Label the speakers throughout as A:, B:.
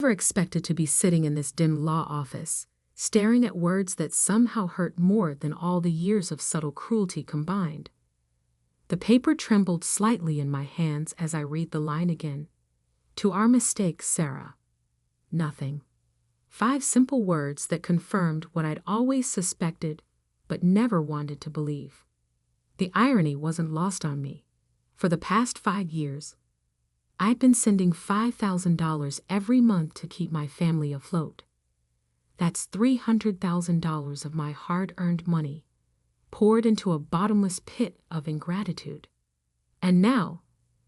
A: Never expected to be sitting in this dim law office, staring at words that somehow hurt more than all the years of subtle cruelty combined. The paper trembled slightly in my hands as I read the line again. To our mistake, Sarah. Nothing. 5 simple words that confirmed what I'd always suspected but never wanted to believe. The irony wasn't lost on me. For the past 5 years, I'd been sending $5,000 every month to keep my family afloat. That's $300,000 of my hard-earned money, poured into a bottomless pit of ingratitude. And now,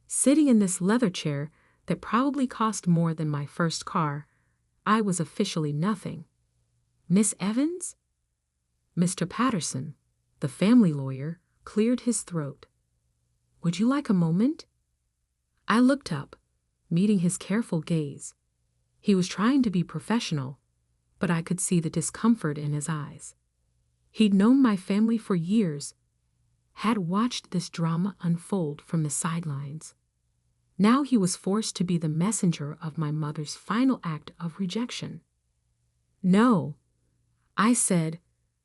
A: sitting in this leather chair that probably cost more than my first car, I was officially nothing. Miss Evans? Mr. Patterson, the family lawyer, cleared his throat. Would you like a moment? I looked up, meeting his careful gaze. He was trying to be professional, but I could see the discomfort in his eyes. He'd known my family for years, had watched this drama unfold from the sidelines. Now he was forced to be the messenger of my mother's final act of rejection. No, I said,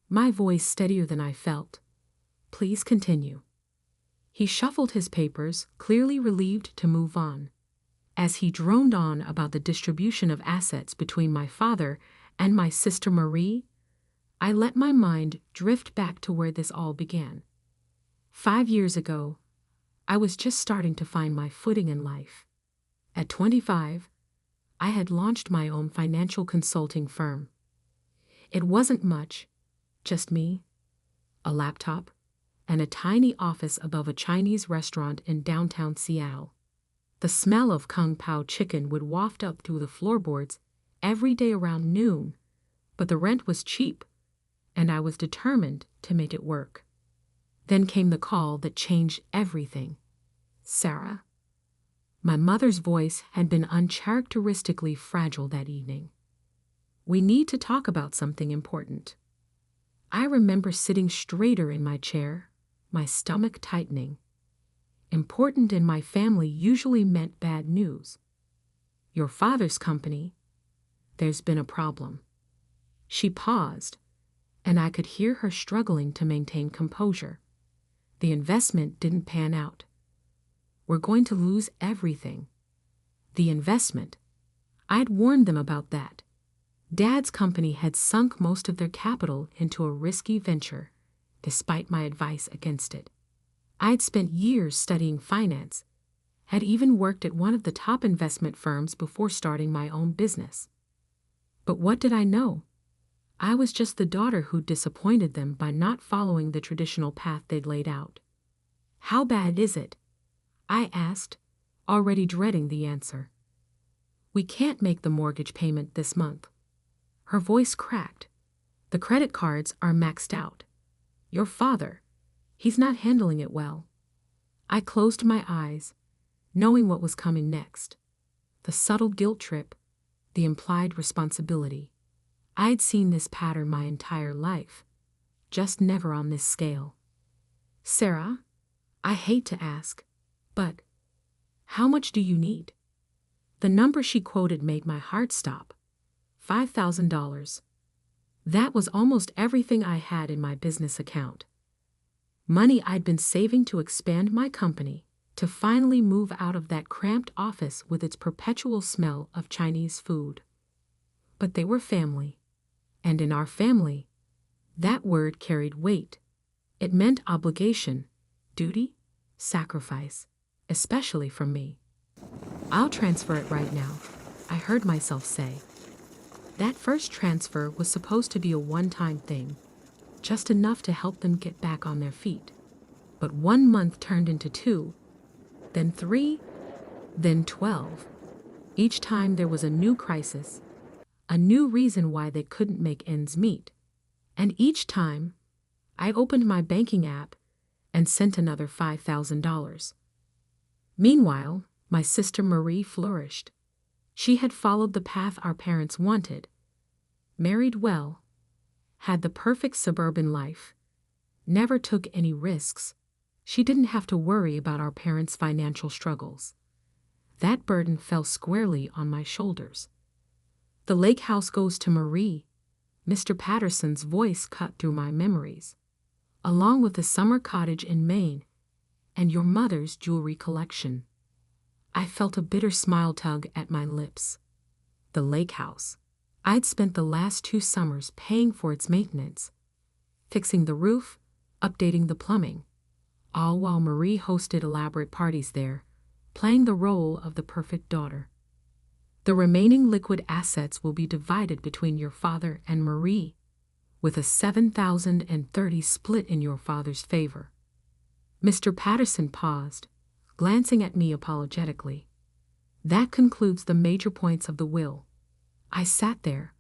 A: my voice steadier than I felt. Please continue. He shuffled his papers, clearly relieved to move on. As he droned on about the distribution of assets between my father and my sister Marie, I let my mind drift back to where this all began. 5 years ago, I was just starting to find my footing in life. At 25, I had launched my own financial consulting firm. It wasn't much, just me, a laptop, and a tiny office above a Chinese restaurant in downtown Seattle. The smell of Kung Pao chicken would waft up through the floorboards every day around noon, but the rent was cheap, and I was determined to make it work. Then came the call that changed everything. Sarah. My mother's voice had been uncharacteristically fragile that evening. We need to talk about something important. I remember sitting straighter in my chair, my stomach tightening. Important in my family usually meant bad news. Your father's company, there's been a problem. She paused, and I could hear her struggling to maintain composure. The investment didn't pan out. We're going to lose everything. The investment. I'd warned them about that. Dad's company had sunk most of their capital into a risky venture, despite my advice against it. I'd spent years studying finance, had even worked at one of the top investment firms before starting my own business. But what did I know? I was just the daughter who disappointed them by not following the traditional path they'd laid out. How bad is it? I asked, already dreading the answer. We can't make the mortgage payment this month. Her voice cracked. The credit cards are maxed out. Your father, he's not handling it well. I closed my eyes, knowing what was coming next. The subtle guilt trip, the implied responsibility. I'd seen this pattern my entire life, just never on this scale. Sarah, I hate to ask, but how much do you need? The number she quoted made my heart stop. $5,000. That was almost everything I had in my business account. Money I'd been saving to expand my company, to finally move out of that cramped office with its perpetual smell of Chinese food. But they were family, and in our family, that word carried weight. It meant obligation, duty, sacrifice, especially from me. I'll transfer it right now, I heard myself say. That first transfer was supposed to be a one-time thing, just enough to help them get back on their feet. But 1 month turned into 2, then 3, then 12. Each time there was a new crisis, a new reason why they couldn't make ends meet. And each time, I opened my banking app and sent another $5,000. Meanwhile, my sister Marie flourished. She had followed the path our parents wanted, married well, had the perfect suburban life, never took any risks. She didn't have to worry about our parents' financial struggles. That burden fell squarely on my shoulders. The lake house goes to Marie. Mr. Patterson's voice cut through my memories, along with the summer cottage in Maine and your mother's jewelry collection. I felt a bitter smile tug at my lips. The lake house. I'd spent the last 2 summers paying for its maintenance, fixing the roof, updating the plumbing, all while Marie hosted elaborate parties there, playing the role of the perfect daughter. The remaining liquid assets will be divided between your father and Marie, with a 7,030 split in your father's favor. Mr. Patterson paused, glancing at me apologetically. That concludes the major points of the will. I sat there,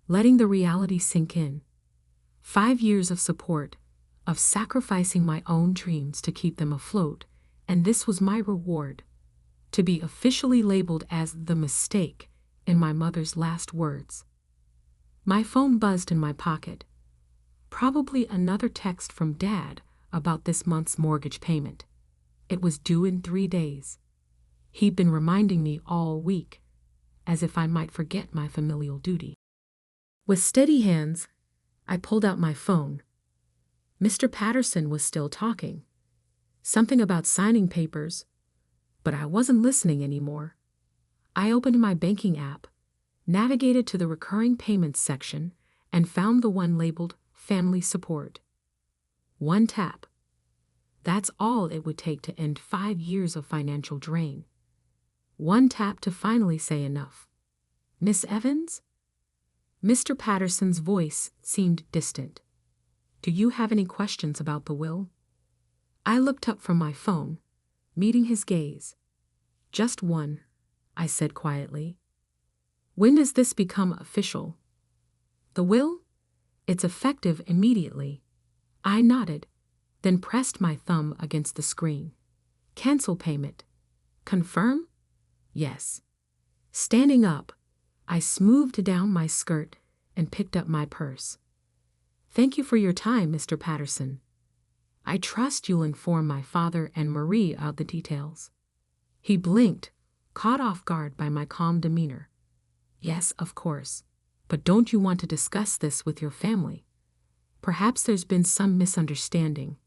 A: letting the reality sink in. 5 years of support, of sacrificing my own dreams to keep them afloat, and this was my reward, to be officially labeled as the mistake in my mother's last words. My phone buzzed in my pocket. Probably another text from Dad about this month's mortgage payment. It was due in 3 days. He'd been reminding me all week, as if I might forget my familial duty. With steady hands, I pulled out my phone. Mr. Patterson was still talking. Something about signing papers, but I wasn't listening anymore. I opened my banking app, navigated to the recurring payments section, and found the one labeled Family Support. 1 tap. That's all it would take to end 5 years of financial drain. 1 tap to finally say enough. Miss Evans? Mr. Patterson's voice seemed distant. Do you have any questions about the will? I looked up from my phone, meeting his gaze. Just one, I said quietly. When does this become official? The will? It's effective immediately. I nodded, then pressed my thumb against the screen. Cancel payment. Confirm? Yes. Standing up, I smoothed down my skirt and picked up my purse. Thank you for your time, Mr. Patterson. I trust you'll inform my father and Marie of the details. He blinked, caught off guard by my calm demeanor. Yes, of course. But don't you want to discuss this with your family? Perhaps there's been some misunderstanding.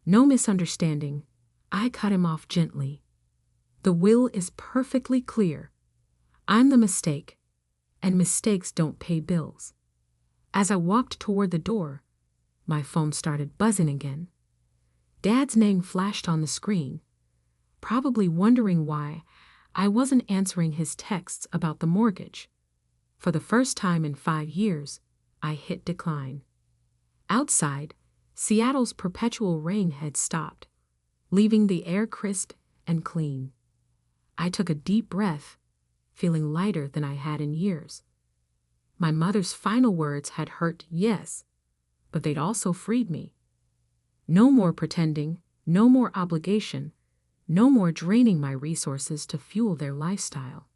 A: No misunderstanding. I cut him off gently. The will is perfectly clear. I'm the mistake, and mistakes don't pay bills. As I walked toward the door, my phone started buzzing again. Dad's name flashed on the screen, probably wondering why I wasn't answering his texts about the mortgage. For the first time in 5 years, I hit decline. Outside, Seattle's perpetual rain had stopped, leaving the air crisp and clean. I took a deep breath, feeling lighter than I had in years. My mother's final words had hurt, yes, but they'd also freed me. No more pretending, no more obligation, no more draining my resources to fuel their lifestyle.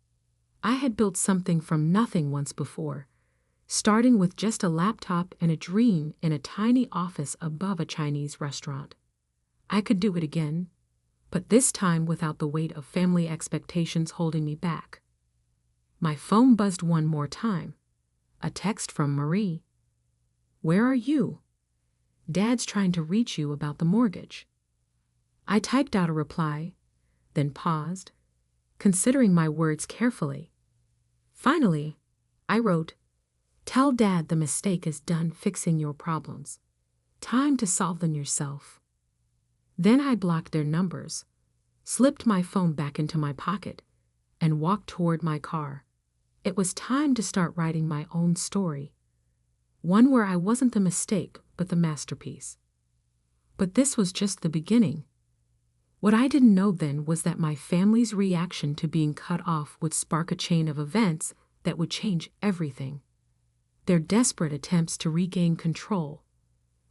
A: I had built something from nothing once before, starting with just a laptop and a dream in a tiny office above a Chinese restaurant. I could do it again, but this time without the weight of family expectations holding me back. My phone buzzed one more time. A text from Marie. Where are you? Dad's trying to reach you about the mortgage. I typed out a reply, then paused, considering my words carefully. Finally, I wrote, Tell Dad the mistake is done fixing your problems. Time to solve them yourself. Then I blocked their numbers, slipped my phone back into my pocket, and walked toward my car. It was time to start writing my own story, one where I wasn't the mistake but the masterpiece. But this was just the beginning. What I didn't know then was that my family's reaction to being cut off would spark a chain of events that would change everything. Their desperate attempts to regain control,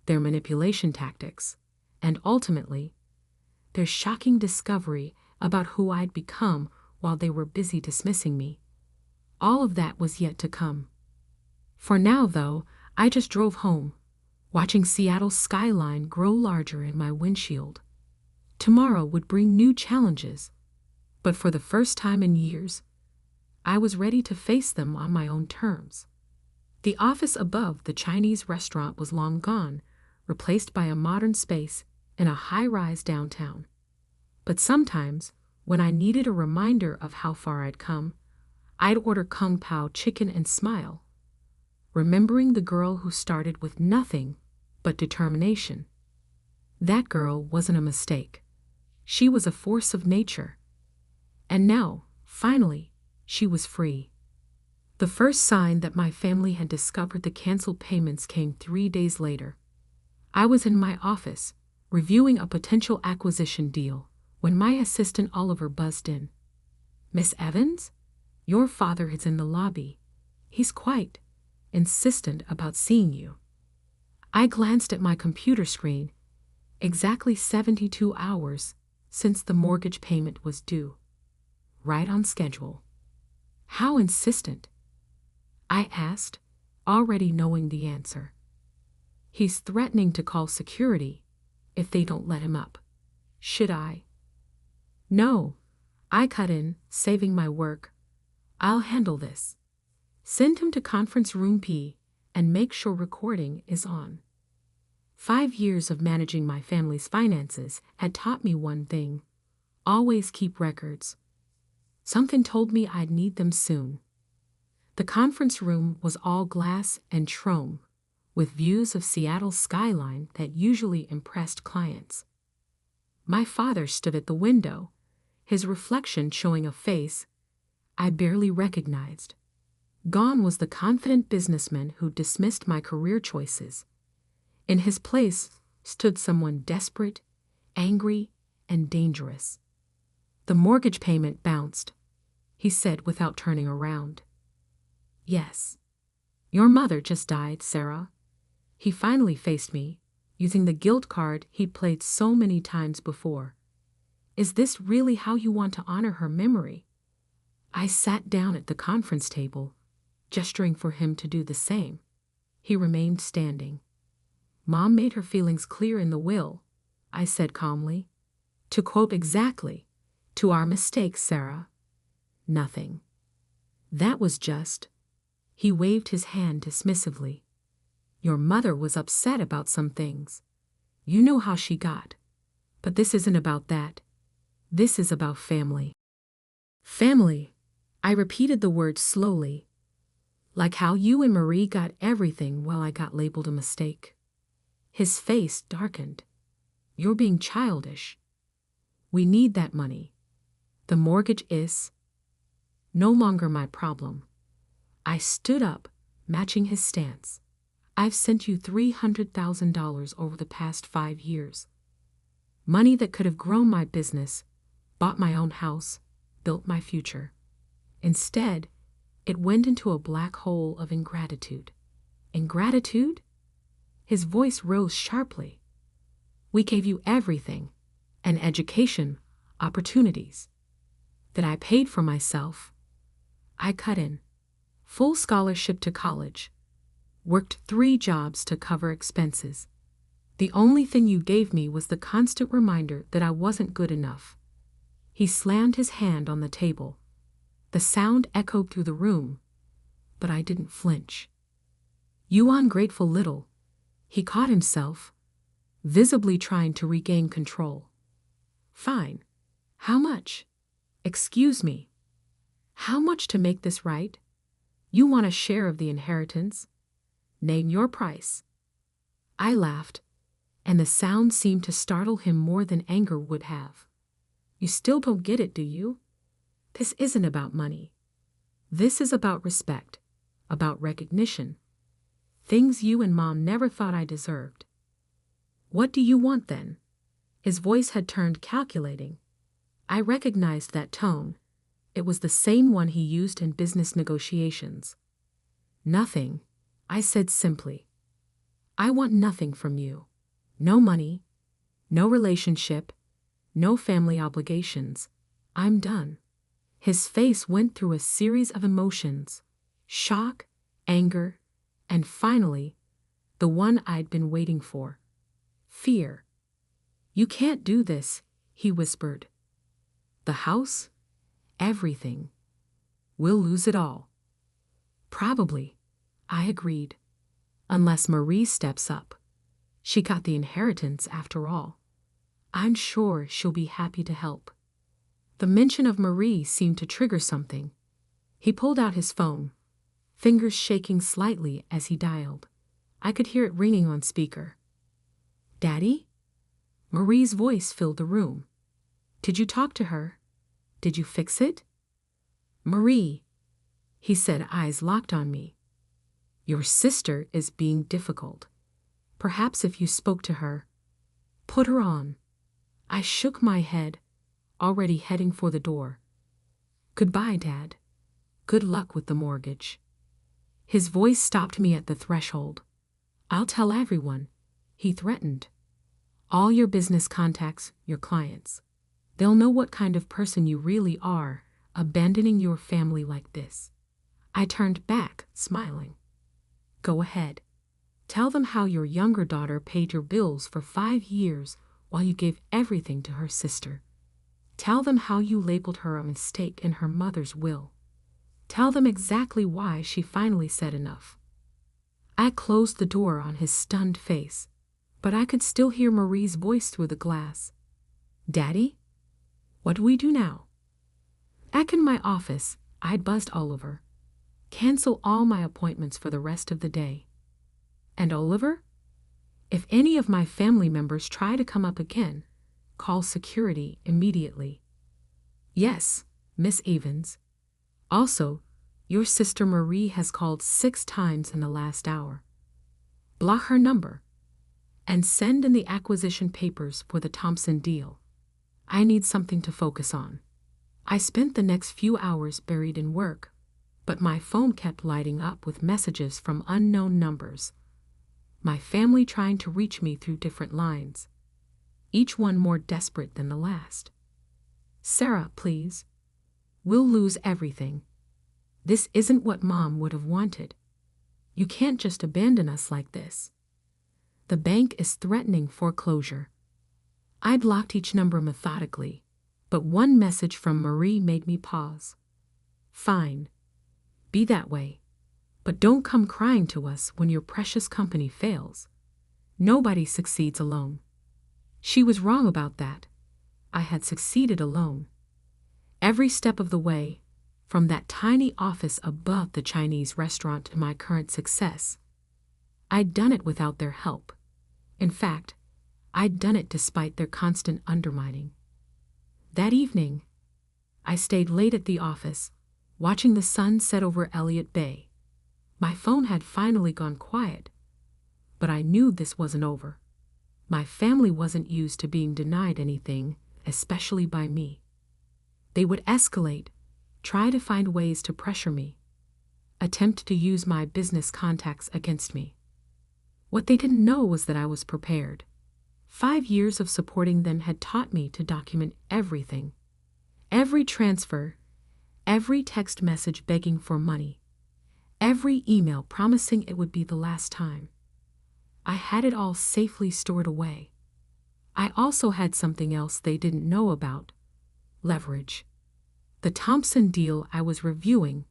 A: their manipulation tactics, and ultimately, their shocking discovery about who I'd become while they were busy dismissing me. All of that was yet to come. For now, though, I just drove home, watching Seattle's skyline grow larger in my windshield. Tomorrow would bring new challenges, but for the first time in years, I was ready to face them on my own terms. The office above the Chinese restaurant was long gone, replaced by a modern space in a high-rise downtown. But sometimes, when I needed a reminder of how far I'd come, I'd order Kung Pao chicken and smile, remembering the girl who started with nothing but determination. That girl wasn't a mistake. She was a force of nature. And now, finally, she was free. The first sign that my family had discovered the canceled payments came 3 days later. I was in my office, reviewing a potential acquisition deal, when my assistant Oliver buzzed in. "Miss Evans? Your father is in the lobby. He's quite insistent about seeing you." I glanced at my computer screen. Exactly 72 hours since the mortgage payment was due. Right on schedule. How insistent? I asked, already knowing the answer. "He's threatening to call security if they don't let him up." Should I? "No," I cut in, saving my work. "I'll handle this. Send him to conference room P and make sure recording is on." 5 years of managing my family's finances had taught me one thing: always keep records. Something told me I'd need them soon. The conference room was all glass and chrome, with views of Seattle's skyline that usually impressed clients. My father stood at the window, his reflection showing a face I barely recognized. Gone was the confident businessman who dismissed my career choices. In his place stood someone desperate, angry, and dangerous. "The mortgage payment bounced," he said without turning around. "Yes. Your mother just died, Sarah." He finally faced me, using the guilt card he'd played so many times before. "Is this really how you want to honor her memory?" I sat down at the conference table, gesturing for him to do the same. He remained standing. "Mom made her feelings clear in the will," I said calmly. "To quote exactly, 'To our mistakes, Sarah.' Nothing. That was just." He waved his hand dismissively. "Your mother was upset about some things. You know how she got. But this isn't about that. This is about family." "Family," I repeated the word slowly. "Like how you and Marie got everything while I got labeled a mistake." His face darkened. "You're being childish. We need that money. The mortgage is no longer my problem." I stood up, matching his stance. "I've sent you $300,000 over the past 5 years. Money that could have grown my business, bought my own house, built my future. Instead, it went into a black hole of ingratitude." "Ingratitude?" His voice rose sharply. "We gave you everything: an education, opportunities." "That I paid for myself." I cut in. "Full scholarship to college. Worked 3 jobs to cover expenses. The only thing you gave me was the constant reminder that I wasn't good enough." He slammed his hand on the table. The sound echoed through the room, but I didn't flinch. "You ungrateful little." He caught himself, visibly trying to regain control. "Fine. How much?" "Excuse me. How much to make this right? You want a share of the inheritance? Name your price." I laughed, and the sound seemed to startle him more than anger would have. "You still don't get it, do you? This isn't about money. This is about respect, about recognition. Things you and Mom never thought I deserved." "What do you want then?" His voice had turned calculating. I recognized that tone. It was the same one he used in business negotiations. "Nothing," I said simply. "I want nothing from you. No money, no relationship, no family obligations. I'm done." His face went through a series of emotions: shock, anger, and finally, the one I'd been waiting for: fear. "You can't do this," he whispered. "The house? Everything. We'll lose it all. Probably, I agreed. Unless Marie steps up. She got the inheritance after all. I'm sure she'll be happy to help. The mention of Marie seemed to trigger something. He pulled out his phone, fingers shaking slightly as he dialed. I could hear it ringing on speaker. Daddy? Marie's voice filled the room. Did you talk to her? Did you fix it? Marie, he said, eyes locked on me. Your sister is being difficult. Perhaps if you spoke to her. Put her on. I shook my head, already heading for the door. Goodbye, Dad. Good luck with the mortgage. His voice stopped me at the threshold. I'll tell everyone, he threatened. All your business contacts, your clients. They'll know what kind of person you really are, abandoning your family like this. I turned back, smiling. Go ahead. Tell them how your younger daughter paid your bills for 5 years while you gave everything to her sister. Tell them how you labeled her a mistake in her mother's will. Tell them exactly why she finally said enough. I closed the door on his stunned face, but I could still hear Marie's voice through the glass. Daddy? What do we do now? Back in my office, I'd buzzed Oliver. Cancel all my appointments for the rest of the day. And Oliver? If any of my family members try to come up again, call security immediately. Yes, Miss Evans. Also, your sister Marie has called 6 times in the last hour. Block her number and send in the acquisition papers for the Thompson deal. I need something to focus on. I spent the next few hours buried in work, but my phone kept lighting up with messages from unknown numbers. My family trying to reach me through different lines, each one more desperate than the last. Sarah, please. We'll lose everything. This isn't what Mom would have wanted. You can't just abandon us like this. The bank is threatening foreclosure. I blocked each number methodically, but one message from Marie made me pause. Fine. Be that way. But don't come crying to us when your precious company fails. Nobody succeeds alone. She was wrong about that. I had succeeded alone. Every step of the way, from that tiny office above the Chinese restaurant to my current success. I'd done it without their help. In fact, I'd done it despite their constant undermining. That evening, I stayed late at the office, watching the sun set over Elliott Bay. My phone had finally gone quiet, but I knew this wasn't over. My family wasn't used to being denied anything, especially by me. They would escalate, try to find ways to pressure me, attempt to use my business contacts against me. What they didn't know was that I was prepared. 5 years of supporting them had taught me to document everything. Every transfer, every text message begging for money, every email promising it would be the last time. I had it all safely stored away. I also had something else they didn't know about: leverage. The Thompson deal I was reviewing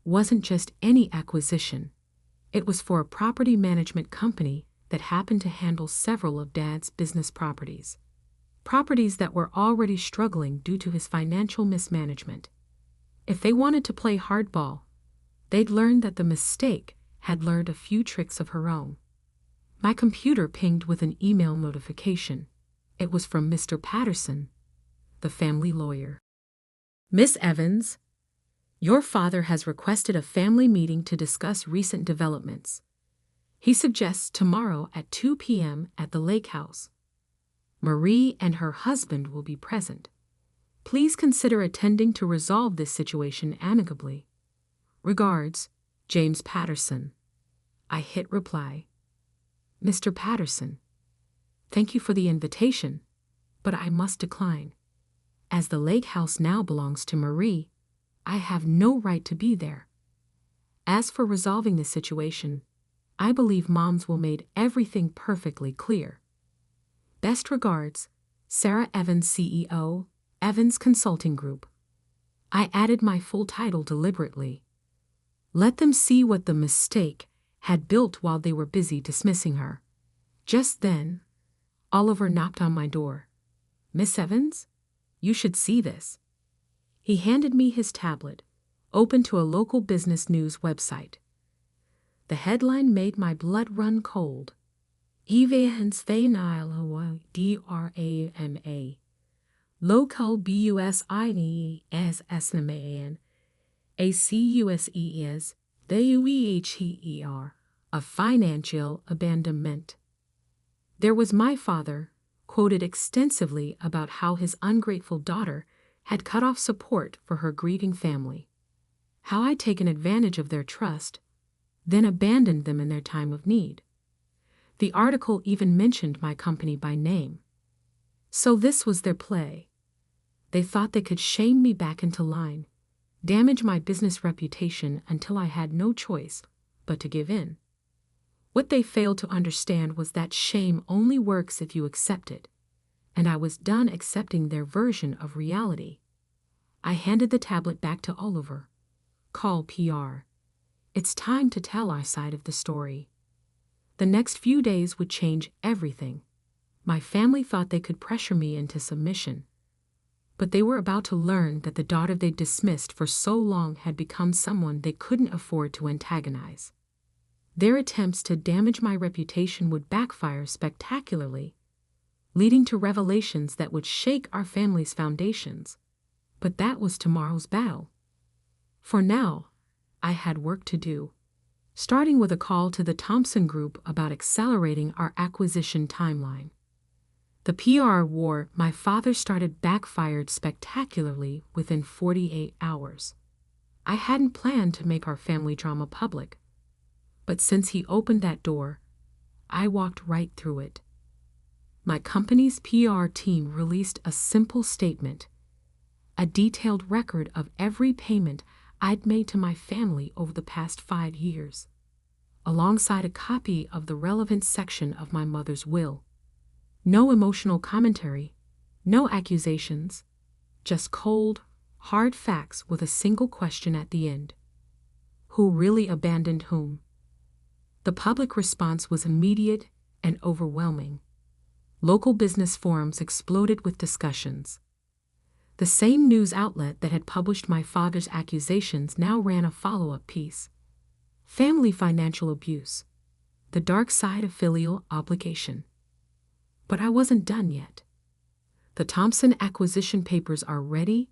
A: wasn't just any acquisition. It was for a property management company that happened to handle several of Dad's business properties. Properties that were already struggling due to his financial mismanagement. If they wanted to play hardball, they'd learn that the mistake had learned a few tricks of her own. My computer pinged with an email notification. It was from Mr. Patterson, the family lawyer. Miss Evans, your father has requested a family meeting to discuss recent developments. He suggests tomorrow at 2 p.m. at the Lake House. Marie and her husband will be present. Please consider attending to resolve this situation amicably. Regards, James Patterson. I hit reply. Mr. Patterson, thank you for the invitation, but I must decline. As the Lake House now belongs to Marie, I have no right to be there. As for resolving the situation, I believe Moms will make everything perfectly clear. Best regards, Sarah Evans, CEO, Evans Consulting Group. I added my full title deliberately. Let them see what the mistake had built while they were busy dismissing her. Just then, Oliver knocked on my door. "Miss Evans? You should see this." He handed me his tablet, open to a local business news website. The headline made my blood run cold. Evans Drama. Local BUSINESSNAMAN. ACUSES. THEUEHER. A financial abandonment. There was my father, quoted extensively about how his ungrateful daughter had cut off support for her grieving family, how I'd taken advantage of their trust, then abandoned them in their time of need. The article even mentioned my company by name. So this was their play. They thought they could shame me back into line, damage my business reputation until I had no choice but to give in. What they failed to understand was that shame only works if you accept it, and I was done accepting their version of reality. I handed the tablet back to Oliver. "Call PR. It's time to tell our side of the story." The next few days would change everything. My family thought they could pressure me into submission, but they were about to learn that the daughter they dismissed for so long had become someone they couldn't afford to antagonize. Their attempts to damage my reputation would backfire spectacularly, leading to revelations that would shake our family's foundations. But that was tomorrow's battle. For now, I had work to do, starting with a call to the Thompson Group about accelerating our acquisition timeline. The PR war my father started backfired spectacularly within 48 hours. I hadn't planned to make our family drama public, but since he opened that door, I walked right through it. My company's PR team released a simple statement, a detailed record of every payment I'd made to my family over the past 5 years, alongside a copy of the relevant section of my mother's will. No emotional commentary, no accusations, just cold, hard facts with a single question at the end. Who really abandoned whom? The public response was immediate and overwhelming. Local business forums exploded with discussions. The same news outlet that had published my father's accusations now ran a follow-up piece. Family financial abuse. The dark side of filial obligation. But I wasn't done yet. "The Thompson acquisition papers are ready,"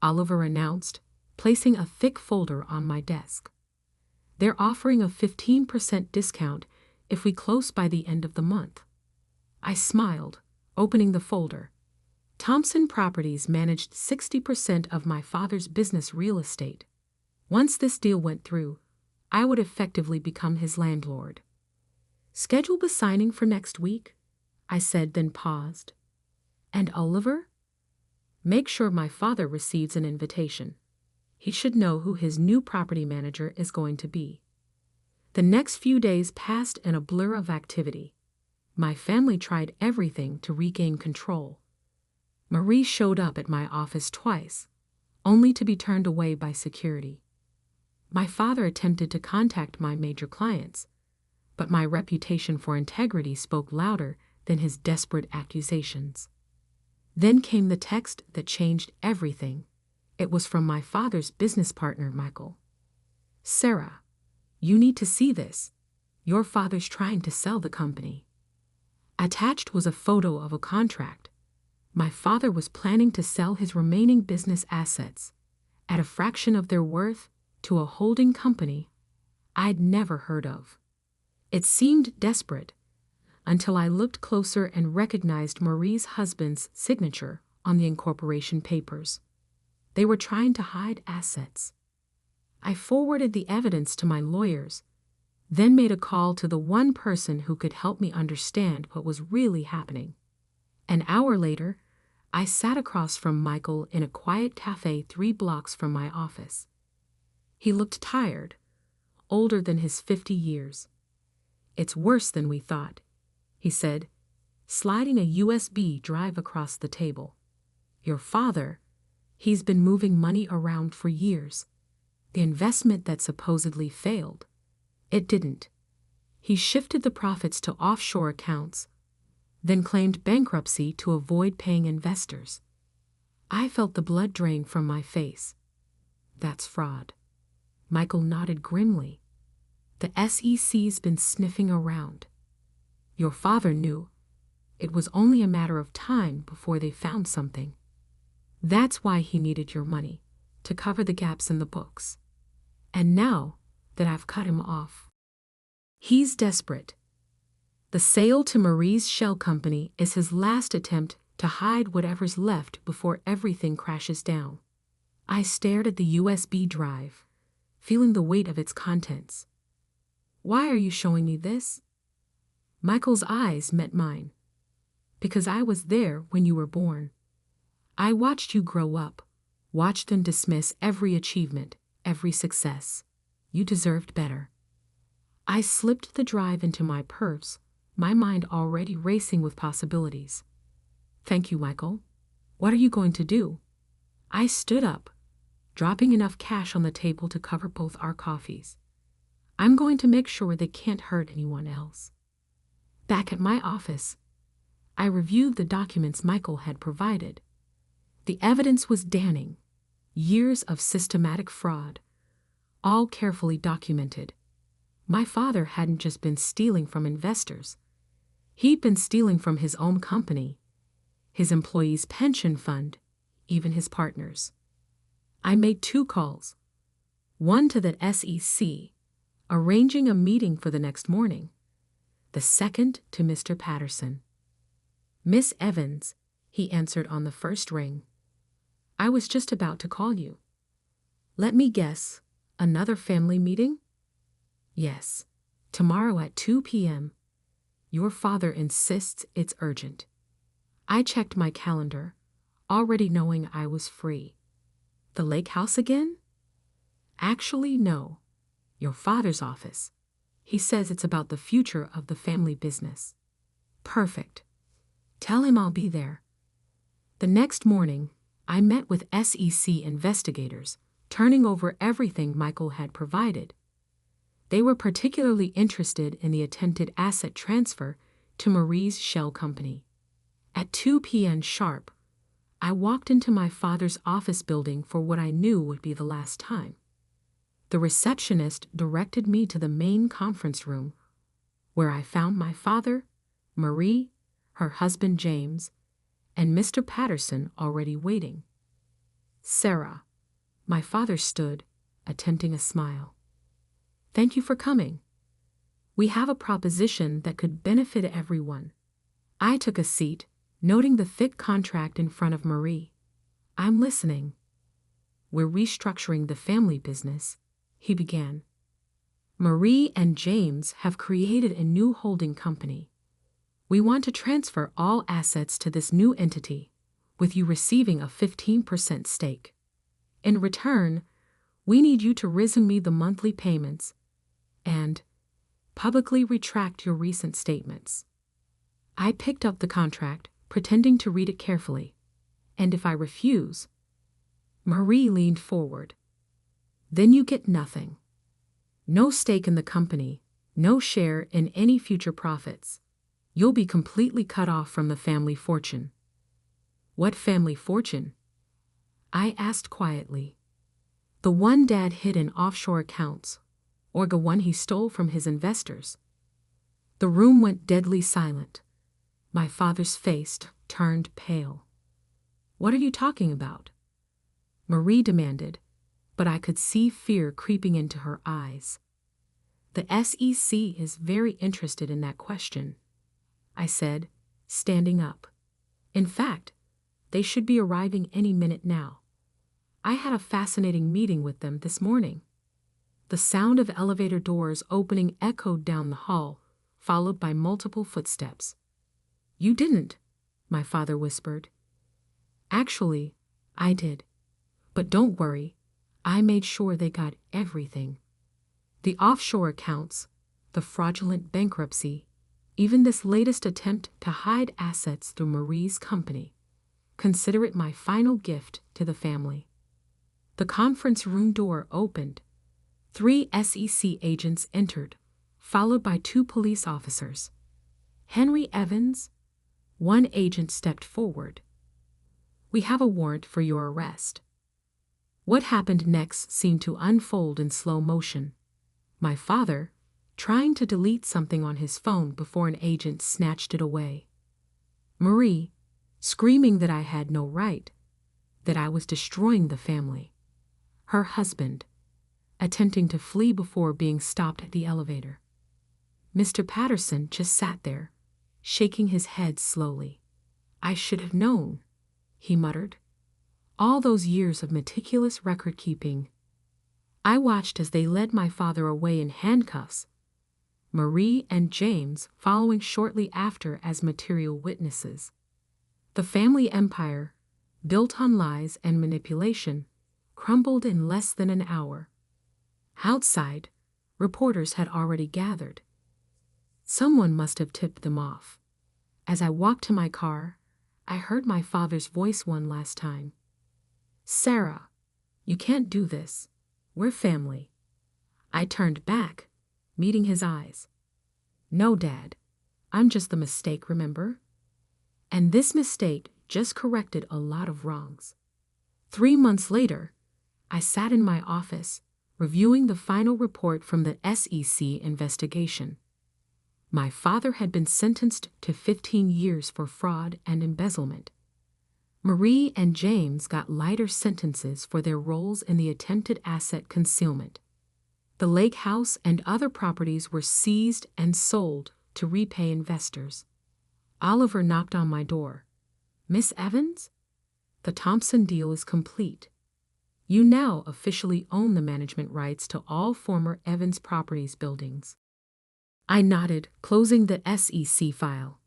A: Oliver announced, placing a thick folder on my desk. "They're offering a 15% discount if we close by the end of the month." I smiled, opening the folder. Thompson Properties managed 60% of my father's business real estate. Once this deal went through, I would effectively become his landlord. "Schedule the signing for next week," I said, then paused. "And Oliver?" "Make sure my father receives an invitation. He should know who his new property manager is going to be." The next few days passed in a blur of activity. My family tried everything to regain control. Marie showed up at my office twice, only to be turned away by security. My father attempted to contact my major clients, but my reputation for integrity spoke louder than his desperate accusations. Then came the text that changed everything. It was from my father's business partner, Michael. "Sarah, you need to see this. Your father's trying to sell the company." Attached was a photo of a contract. My father was planning to sell his remaining business assets, at a fraction of their worth, to a holding company I'd never heard of. It seemed desperate, until I looked closer and recognized Marie's husband's signature on the incorporation papers. They were trying to hide assets. I forwarded the evidence to my lawyers, then made a call to the one person who could help me understand what was really happening. An hour later, I sat across from Michael in a quiet cafe 3 blocks from my office. He looked tired, older than his 50 years. "It's worse than we thought," he said, sliding a USB drive across the table. "Your father, He's been moving money around for years. The investment that supposedly failed, it didn't. He shifted the profits to offshore accounts, then claimed bankruptcy to avoid paying investors. I felt the blood drain from my face. That's fraud. Michael nodded grimly. The SEC's been sniffing around. Your father knew. It was only a matter of time before they found something. That's why he needed your money, to cover the gaps in the books. And now that I've cut him off, he's desperate. The sale to Marie's shell company is his last attempt to hide whatever's left before everything crashes down. I stared at the USB drive, feeling the weight of its contents. Why are you showing me this? Michael's eyes met mine. Because I was there when you were born. I watched you grow up, watched them dismiss every achievement, every success. You deserved better. I slipped the drive into my purse, my mind already racing with possibilities. Thank you, Michael. What are you going to do? I stood up, dropping enough cash on the table to cover both our coffees. I'm going to make sure they can't hurt anyone else. Back at my office, I reviewed the documents Michael had provided. The evidence was damning. Years of systematic fraud, all carefully documented. My father hadn't just been stealing from investors. He'd been stealing from his own company, his employees' pension fund, even his partners. I made 2 calls. One to the SEC, arranging a meeting for the next morning. The second to Mr. Patterson. Miss Evans, he answered on the first ring. I was just about to call you. Let me guess, another family meeting? Yes, tomorrow at 2 p.m. Your father insists it's urgent. I checked my calendar, already knowing I was free. The lake house again? Actually, no. Your father's office. He says it's about the future of the family business. Perfect. Tell him I'll be there. The next morning, I met with SEC investigators, turning over everything Michael had provided. They were particularly interested in the attempted asset transfer to Marie's shell company. At 2 p.m. sharp, I walked into my father's office building for what I knew would be the last time. The receptionist directed me to the main conference room, where I found my father, Marie, her husband James, and Mr. Patterson already waiting. Sarah, my father stood, attempting a smile. Thank you for coming. We have a proposition that could benefit everyone. I took a seat, noting the thick contract in front of Marie. I'm listening. We're restructuring the family business, he began. Marie and James have created a new holding company. We want to transfer all assets to this new entity, with you receiving a 15% stake. In return, we need you to resume me the monthly payments and publicly retract your recent statements. I picked up the contract, pretending to read it carefully. And if I refuse, Marie leaned forward. Then you get nothing. No stake in the company, no share in any future profits. You'll be completely cut off from the family fortune. What family fortune? I asked quietly. The one Dad hid in offshore accounts, or the one he stole from his investors. The room went deadly silent. My father's face turned pale. What are you talking about? Marie demanded, but I could see fear creeping into her eyes. The SEC is very interested in that question, I said, standing up. In fact, they should be arriving any minute now. I had a fascinating meeting with them this morning. The sound of elevator doors opening echoed down the hall, followed by multiple footsteps. You didn't, my father whispered. Actually, I did. But don't worry, I made sure they got everything. The offshore accounts, the fraudulent bankruptcy, even this latest attempt to hide assets through Marie's company. Consider it my final gift to the family. The conference room door opened. 3 SEC agents entered, followed by 2 police officers. Henry Evans? One agent stepped forward. We have a warrant for your arrest. What happened next seemed to unfold in slow motion. My father, trying to delete something on his phone before an agent snatched it away. Marie, screaming that I had no right, that I was destroying the family. Her husband, attempting to flee before being stopped at the elevator. Mr. Patterson just sat there, shaking his head slowly. I should have known, he muttered. All those years of meticulous record-keeping. I watched as they led my father away in handcuffs, Marie and James following shortly after as material witnesses. The family empire, built on lies and manipulation, crumbled in less than an hour. Outside, reporters had already gathered. Someone must have tipped them off. As I walked to my car, I heard my father's voice one last time. Sarah, you can't do this. We're family. I turned back, meeting his eyes. No, Dad. I'm just the mistake, remember? And this mistake just corrected a lot of wrongs. 3 months later, I sat in my office, reviewing the final report from the SEC investigation. My father had been sentenced to 15 years for fraud and embezzlement. Marie and James got lighter sentences for their roles in the attempted asset concealment. The lake house and other properties were seized and sold to repay investors. Oliver knocked on my door. Miss Evans? The Thompson deal is complete. You now officially own the management rights to all former Evans Properties buildings. I nodded, closing the SEC file.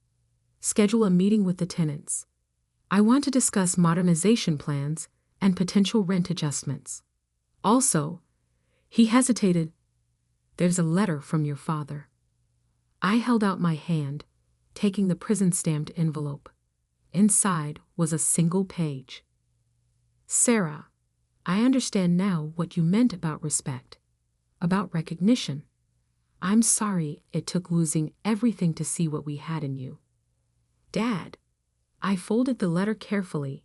A: Schedule a meeting with the tenants. I want to discuss modernization plans and potential rent adjustments. Also, he hesitated. There's a letter from your father. I held out my hand, taking the prison-stamped envelope. Inside was a single page. Sarah, I understand now what you meant about respect, about recognition. I'm sorry it took losing everything to see what we had in you. Dad, I folded the letter carefully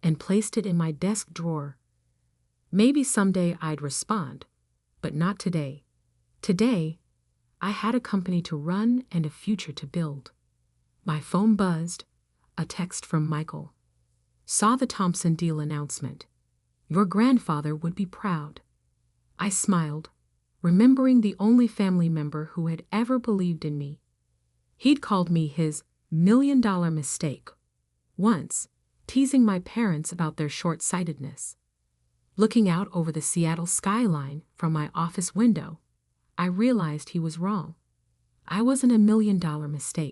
A: and placed it in my desk drawer. Maybe someday I'd respond, but not today. Today, I had a company to run and a future to build. My phone buzzed, a text from Michael. Saw the Thompson deal announcement. Your grandfather would be proud. I smiled, remembering the only family member who had ever believed in me. He'd called me his $1,000,000 mistake once, teasing my parents about their short-sightedness. Looking out over the Seattle skyline from my office window, I realized he was wrong. I wasn't $1,000,000 mistake.